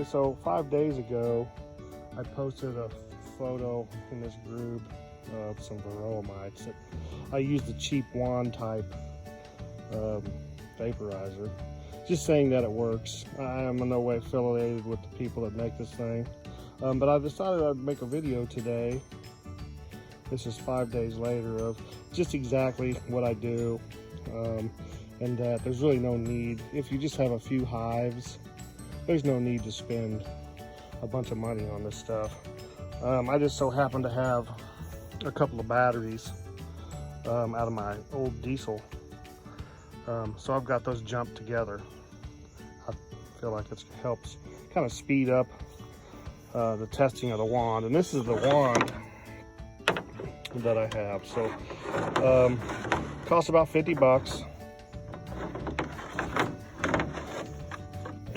so 5 days ago, I posted a photo in this group of some Varroa mites. I used the cheap wand type vaporizer. Just saying that it works. I am in no way affiliated with the people that make this thing. But I decided I'd make a video today. This is 5 days later of just exactly what I do. And that there's really no need, if you just have a few hives, there's no need to spend a bunch of money on this stuff. I just so happen to have a couple of batteries out of my old diesel. So I've got those jumped together. I feel like it helps kind of speed up the testing of the wand. And this is the wand that I have. So costs about 50 bucks.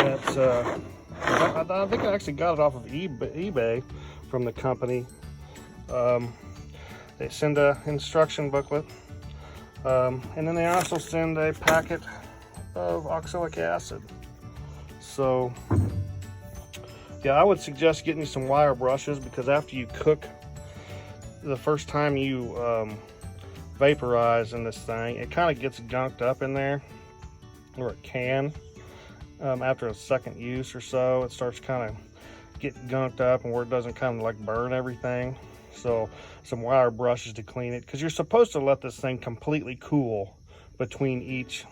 It's I think I actually got it off of eBay from the company. They send an instruction booklet, and then they also send a packet of oxalic acid. So yeah, I would suggest getting some wire brushes, because after you cook, the first time you vaporize in this thing, it kind of gets gunked up in there, or it can. After a second use or so, it starts kind of getting gunked up, and where it doesn't kind of like burn everything. So some wire brushes to clean it, because you're supposed to let this thing completely cool between each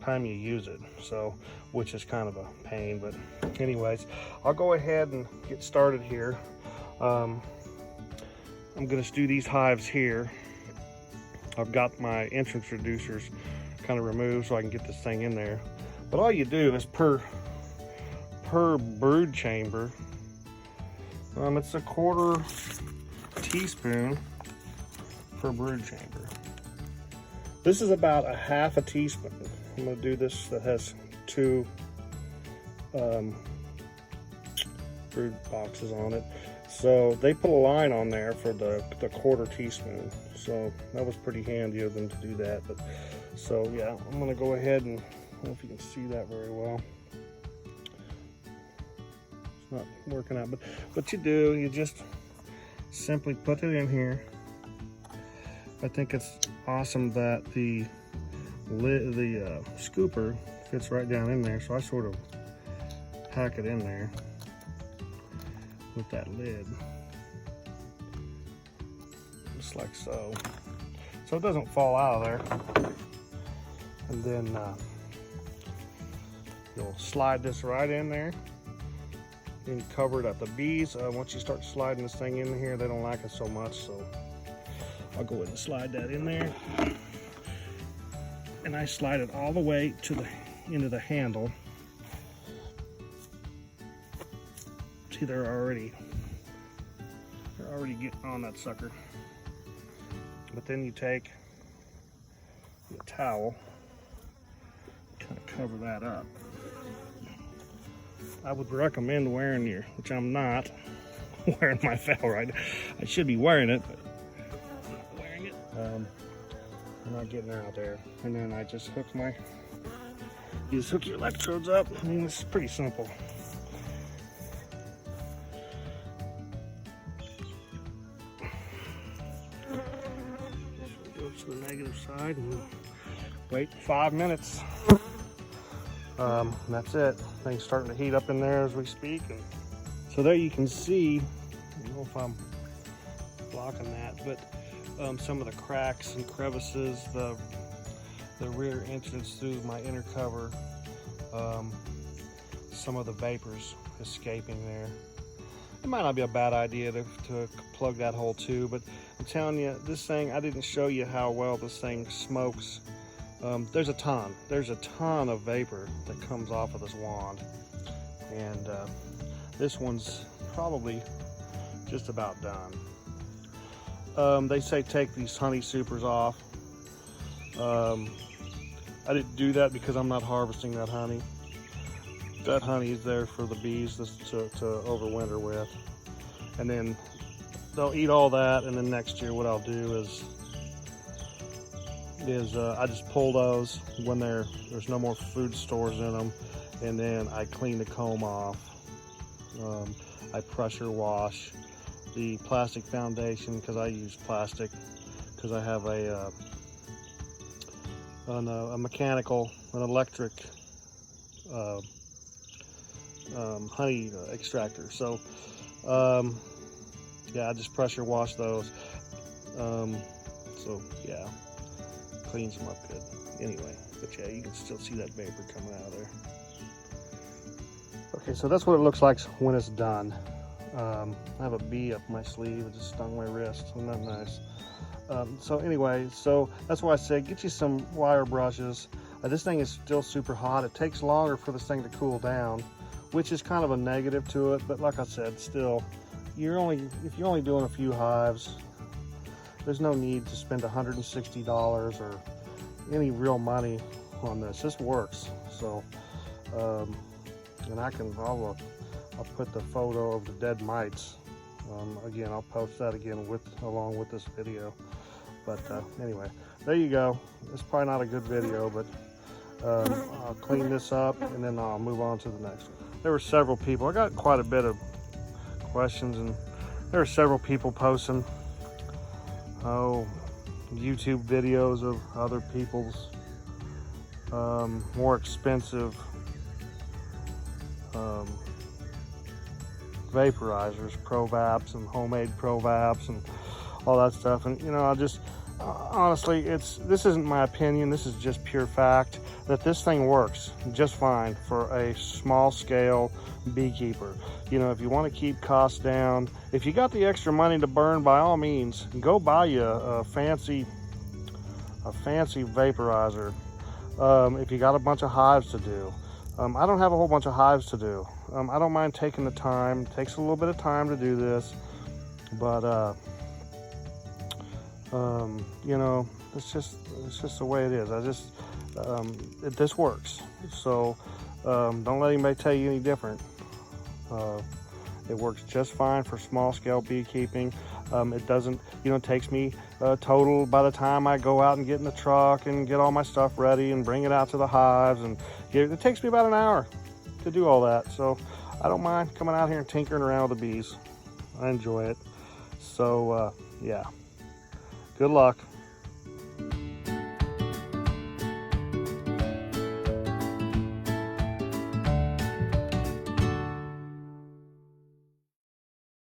time you use it. So, which is kind of a pain, but anyways, I'll go ahead and get started here. I'm going to stew these hives here. I've got my entrance reducers kind of removed so I can get this thing in there. But all you do is per brood chamber, it's a 1/4 teaspoon per brood chamber. This is about a 1/2 teaspoon. I'm going to do this that has 2 brood boxes on it. So they put a line on there for the 1/4 teaspoon. So that was pretty handy of them to do that. But so yeah, I'm going to go ahead and, I don't know if you can see that very well. It's not working out, but what you do, you just simply put it in here. I think it's awesome that the scooper fits right down in there, so I sort of pack it in there with that lid, just like so, so it doesn't fall out of there. And then you'll slide this right in there and cover it up. The bees, once you start sliding this thing in here, they don't like it so much, so I'll go ahead and slide that in there. And I slide it all the way to into the handle. See, they're already getting on that sucker. But then you take a towel, kind of cover that up. I would recommend wearing which I'm not wearing my veil right now. I should be wearing it, but I'm not wearing it. I'm not getting out there. And then I just hook you just hook your electrodes up. I mean, this is pretty simple. Just go to the negative side and wait 5 minutes. That's it. Things starting to heat up in there as we speak. And so there you can see, I don't know if I'm blocking that, but some of the cracks and crevices, the rear entrance through my inner cover, some of the vapors escaping there. It might not be a bad idea to plug that hole too, but I'm telling you, this thing, I didn't show you how well this thing smokes. There's a ton of vapor that comes off of this wand, and this one's probably just about done. They say take these honey supers off. I didn't do that because I'm not harvesting that honey. That honey is there for the bees to overwinter with, and then they'll eat all that, and then next year what I'll do is I just pull those when there's no more food stores in them, and then I clean the comb off. I pressure wash the plastic foundation, because I use plastic because I have a mechanical, an electric honey extractor. So yeah, I just pressure wash those. So yeah, cleans them up good. Anyway, but yeah, you can still see that vapor coming out of there. Okay, so that's what it looks like when it's done. I have a bee up my sleeve. It just stung my wrist. Isn't that nice? So anyway, so that's why I said get you some wire brushes. This thing is still super hot. It takes longer for this thing to cool down, which is kind of a negative to it. But like I said, still, if you're only doing a few hives, there's no need to spend $160 or any real money on this. This works. So, and I'll put the photo of the dead mites. Again, I'll post that again along with this video. But anyway, there you go. It's probably not a good video, but I'll clean this up and then I'll move on to the next one. There were several people. I got quite a bit of questions, and there were several people posting YouTube videos of other people's more expensive vaporizers, Provaps and homemade Provaps and all that stuff. And you know, I just honestly, this isn't my opinion, this is just pure fact that this thing works just fine for a small scale beekeeper. You know, if you want to keep costs down, if you got the extra money to burn, by all means go buy you a fancy vaporizer. If you got a bunch of hives to do, I don't have a whole bunch of hives to do. I don't mind taking the time. It takes a little bit of time to do this, but you know, it's just the way it is. This works. So don't let anybody tell you any different. It works just fine for small scale beekeeping. It doesn't, you know, it takes me total, by the time I go out and get in the truck and get all my stuff ready and bring it out to the hives, and it takes me about an hour to do all that. So I don't mind coming out here and tinkering around with the bees. I enjoy it. So yeah, good luck.